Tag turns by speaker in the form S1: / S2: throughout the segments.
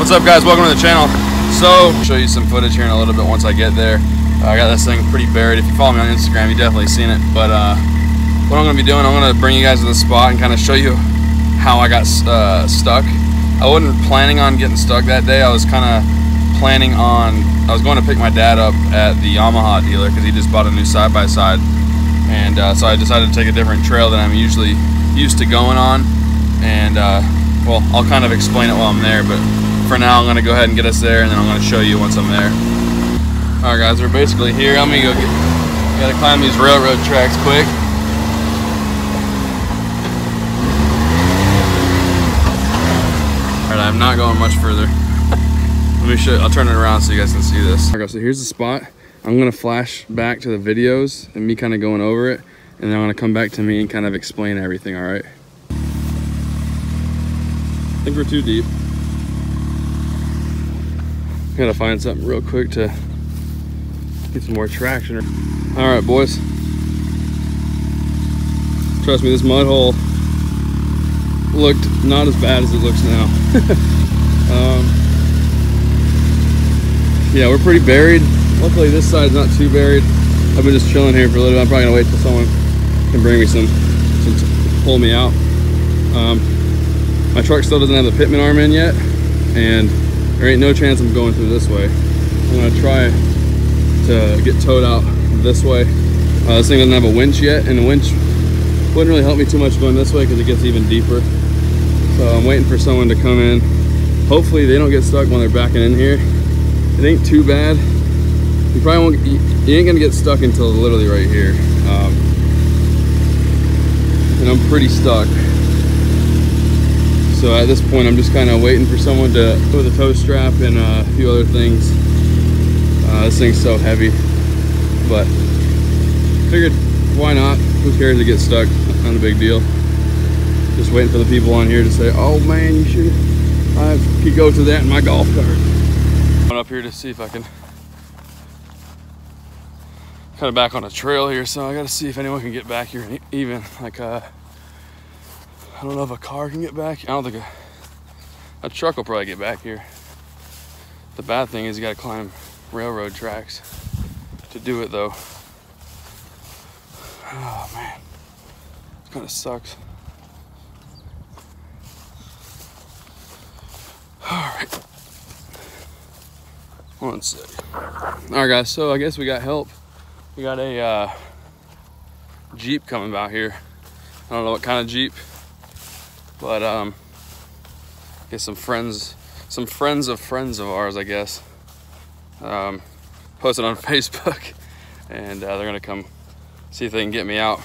S1: What's up, guys? Welcome to the channel. So I'll show you some footage here in a little bit once I get there. I got this thing pretty buried. If you follow me on Instagram, you've definitely seen it. But what I'm going to be doing, I'm going to bring you guys to the spot and kind of show you how I got stuck. I wasn't planning on getting stuck that day. I was kind of planning on, I was going to pick my dad up at the Yamaha dealer because he just bought a new side-by-side. And so I decided to take a different trail than I'm usually used to going on. And well, I'll kind of explain it while I'm there, but for now I'm going to go ahead and get us there, and then I'm going to show you once I'm there. Alright guys, we're basically here. I'm going to go gotta climb these railroad tracks quick. Alright, I'm not going much further. Let me show you, I'll turn it around so you guys can see this. Alright guys, so here's the spot. I'm going to flash back to the videos and me kind of going over it, and then I'm going to come back to me and kind of explain everything, alright? I think we're too deep. Gotta find something real quick to get some more traction. All right, boys. Trust me, this mud hole looked not as bad as it looks now. Yeah, we're pretty buried. Luckily, this side's not too buried. I've been just chilling here for a little bit. I'm probably gonna wait till someone can bring me some to pull me out. My truck still doesn't have the pitman arm in yet, and there ain't no chance I'm going through this way. I'm gonna try to get towed out this way. This thing doesn't have a winch yet, and the winch wouldn't really help me too much going this way because it gets even deeper. So I'm waiting for someone to come in. Hopefully they don't get stuck when they're backing in here. It ain't too bad. You probably won't, you ain't gonna get stuck until literally right here. And I'm pretty stuck. So at this point, I'm just kind of waiting for someone to with a tow strap and a few other things. This thing's so heavy, but figured why not? Who cares to get stuck? Not a big deal. Just waiting for the people on here to say, "Oh man, you should. I could go to that in my golf cart." I'm up here to see if I can kind of back on a trail here, so I got to see if anyone can get back here. Even like I don't know if a car can get back. I don't think a truck will probably get back here. The bad thing is you gotta climb railroad tracks to do it though. Oh man, it kind of sucks. All right, one sec. All right guys, so I guess we got help. We got a Jeep coming out here. I don't know what kind of Jeep, but get some friends of ours, I guess, posted on Facebook, and they're gonna come see if they can get me out.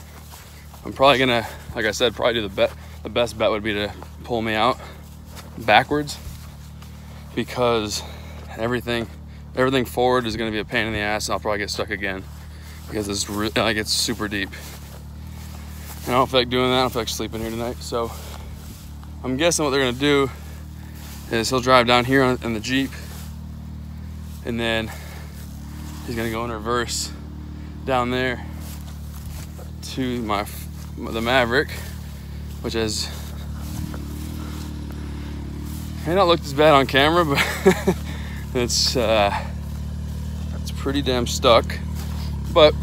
S1: I'm probably gonna, like I said, probably do the bet. The best bet would be to pull me out backwards, because everything forward is gonna be a pain in the ass, and I'll probably get stuck again because it's like it's super deep. And I don't feel like doing that. I don't feel like sleeping here tonight. So I'm guessing what they're gonna do is he'll drive down here in the Jeep, and then he's gonna go in reverse down there to the Maverick, which has may not look as bad on camera, but it's pretty damn stuck. But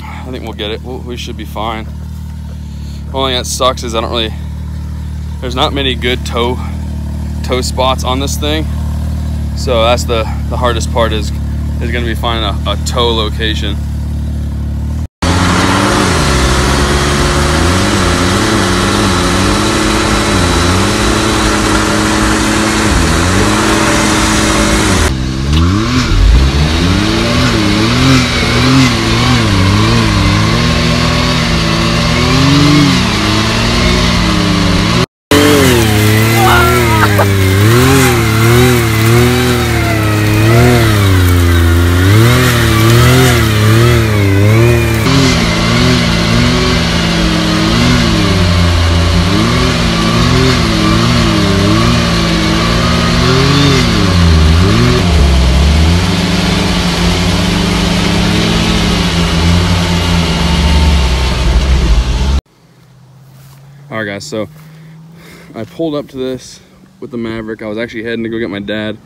S1: I think we'll get it. We should be fine. Only that sucks is there's not many good tow spots on this thing, so that's the hardest part is gonna be finding a tow location. Alright guys, so I pulled up to this with the Maverick. I was actually heading to go get my dad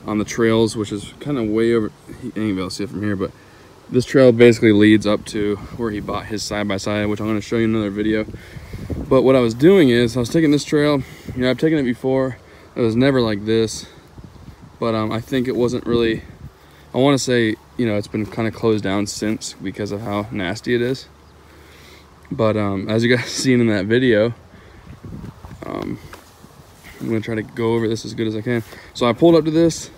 S1: on the trails, which is kind of way over, you ain't able to see it from here, but this trail basically leads up to where he bought his side-by-side, which I'm going to show you in another video. But what I was doing is I was taking this trail, you know, I've taken it before. It was never like this, but I think it wasn't really, I want to say, you know, it's been kind of closed down since because of how nasty it is. But as you guys seen in that video, I'm going to try to go over this as good as I can. So I pulled up to this.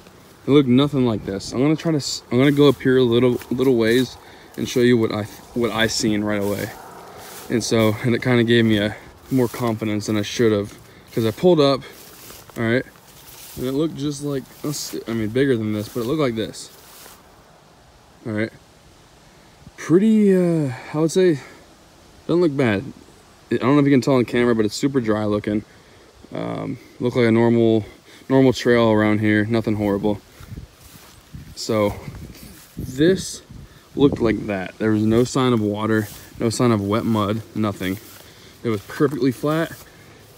S1: It looked nothing like this. I'm gonna go up here a little ways and show you what I seen right away. And it kind of gave me more confidence than I should have, because I pulled up, all right, and it looked just like, I mean, bigger than this, but it looked like this. All right, pretty, I would say, doesn't look bad. I don't know if you can tell on camera, but it's super dry looking. Look like a normal trail around here, nothing horrible. So this looked like that. There was no sign of water, no sign of wet mud, nothing. It was perfectly flat,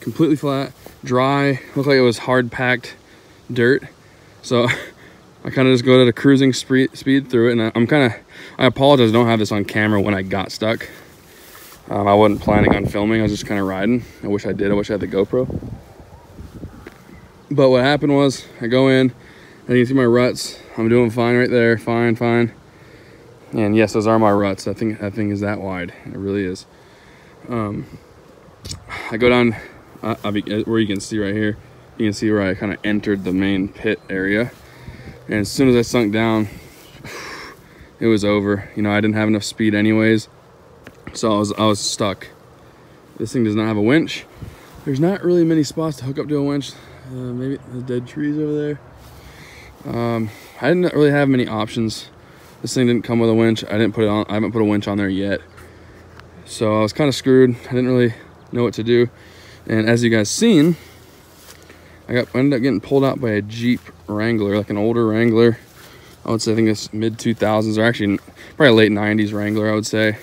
S1: completely flat, dry, looked like it was hard packed dirt. So I kind of just go at a cruising speed through it, and I apologize, I don't have this on camera when I got stuck. I wasn't planning on filming, I was just kind of riding. I wish I did, I wish I had the GoPro. But what happened was, I go in, and you can see my ruts. I'm doing fine right there, fine. And yes, those are my ruts. That thing is that wide. It really is. I go down, where you can see right here, you can see where I kind of entered the main pit area. And as soon as I sunk down, it was over. You know, I didn't have enough speed anyways, so I was stuck. This thing does not have a winch. There's not really many spots to hook up to a winch. Maybe the dead trees over there. I didn't really have many options. This thing didn't come with a winch. I haven't put a winch on there yet. So I was kind of screwed. I didn't really know what to do. And as you guys seen, I ended up getting pulled out by a Jeep Wrangler, like an older Wrangler. I would say, I think it's mid 2000s, or actually probably late 90s Wrangler, I would say.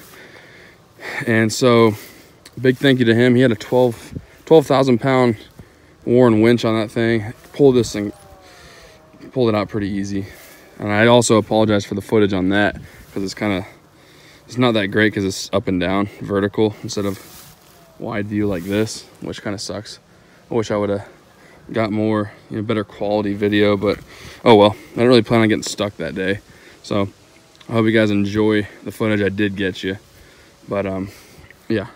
S1: And so big thank you to him. He had a 12,000 pound Warren winch on that thing. Pulled it out pretty easy. And I also apologize for the footage on that, because it's not that great, because it's up and down vertical instead of wide view like this, which kind of sucks. I wish I would have got more, you know, better quality video, but oh well. I didn't really plan on getting stuck that day, so I hope you guys enjoy the footage I did get you. But yeah,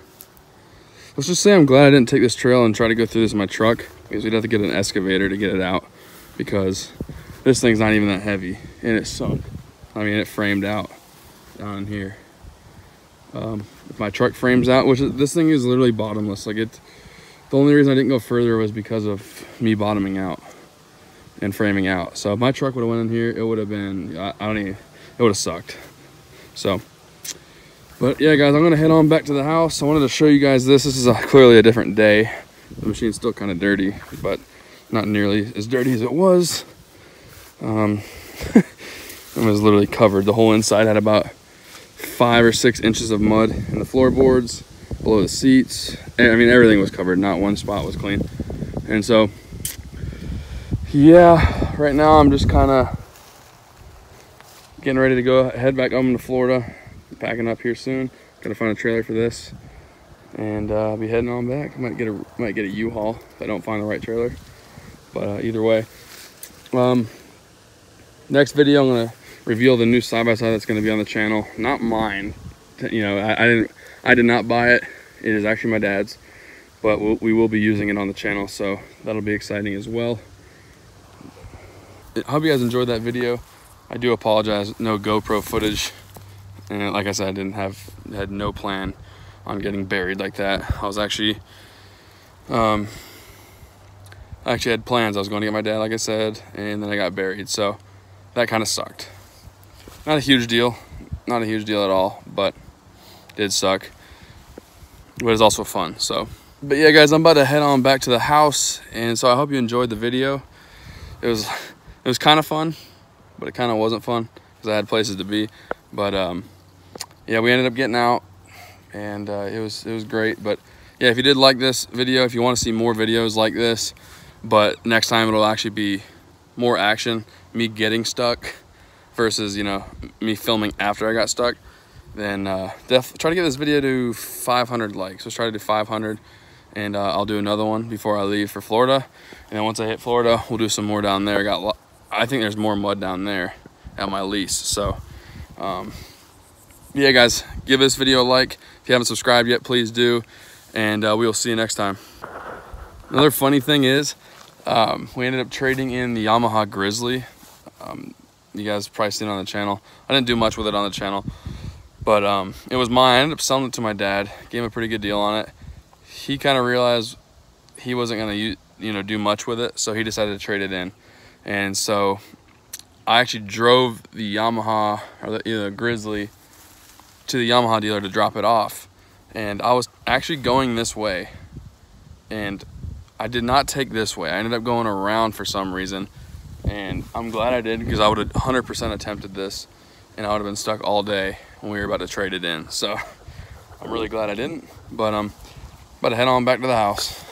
S1: let's just say I'm glad I didn't take this trail and try to go through this in my truck, because we'd have to get an excavator to get it out, because this thing's not even that heavy, and it sunk. I mean, it framed out down in here. If my truck frames out, which this thing is literally bottomless, like it, the only reason I didn't go further was because of me bottoming out and framing out. So if my truck would have went in here, it would have been, it would have sucked. So, but yeah, guys, I'm gonna head on back to the house. I wanted to show you guys this. This is clearly a different day. The machine's still kind of dirty, but not nearly as dirty as it was. It was literally covered. The whole inside had about 5 or 6 inches of mud in the floorboards, below the seats. I mean, everything was covered. Not one spot was clean. And so, yeah, right now I'm just kind of getting ready to head back home to Florida. Packing up here soon. Gotta find a trailer for this, and I'll be heading on back. I might get a U-Haul if I don't find the right trailer. But either way, next video I'm gonna reveal the new side-by-side that's gonna be on the channel. Not mine. You know, I did not buy it. It is actually my dad's, but we will be using it on the channel, so that'll be exciting as well. I hope you guys enjoyed that video. I do apologize, no GoPro footage. And like I said, I had no plan on getting buried like that. I was actually, I actually had plans. I was going to get my dad, like I said, and then I got buried. So that kind of sucked. Not a huge deal. Not a huge deal at all, but it did suck. But it's also fun, so. But yeah, guys, I'm about to head on back to the house. And so I hope you enjoyed the video. It was kind of fun, but it kind of wasn't fun because I had places to be. But yeah, we ended up getting out, and it was great. But yeah, if you did like this video, if you want to see more videos like this, but next time it'll actually be more action, me getting stuck versus, you know, me filming after I got stuck. Then try to get this video to 500 likes. Let's try to do 500, and I'll do another one before I leave for Florida. And then once I hit Florida, we'll do some more down there. I think there's more mud down there at my lease. So yeah, guys, give this video a like. If you haven't subscribed yet, please do, and we will see you next time. Another funny thing is, we ended up trading in the Yamaha Grizzly. You guys probably seen it on the channel. I didn't do much with it on the channel, but it was mine. I ended up selling it to my dad. Gave him a pretty good deal on it. He kind of realized he wasn't going to do much with it, so he decided to trade it in. And so I actually drove the Yamaha, or the Grizzly, to the Yamaha dealer to drop it off. And I was actually going this way, and I did not take this way. I ended up going around for some reason, and I'm glad I did, because I would have 100% attempted this, and I would have been stuck all day when we were about to trade it in. So I'm really glad I didn't, but I'm about to head on back to the house.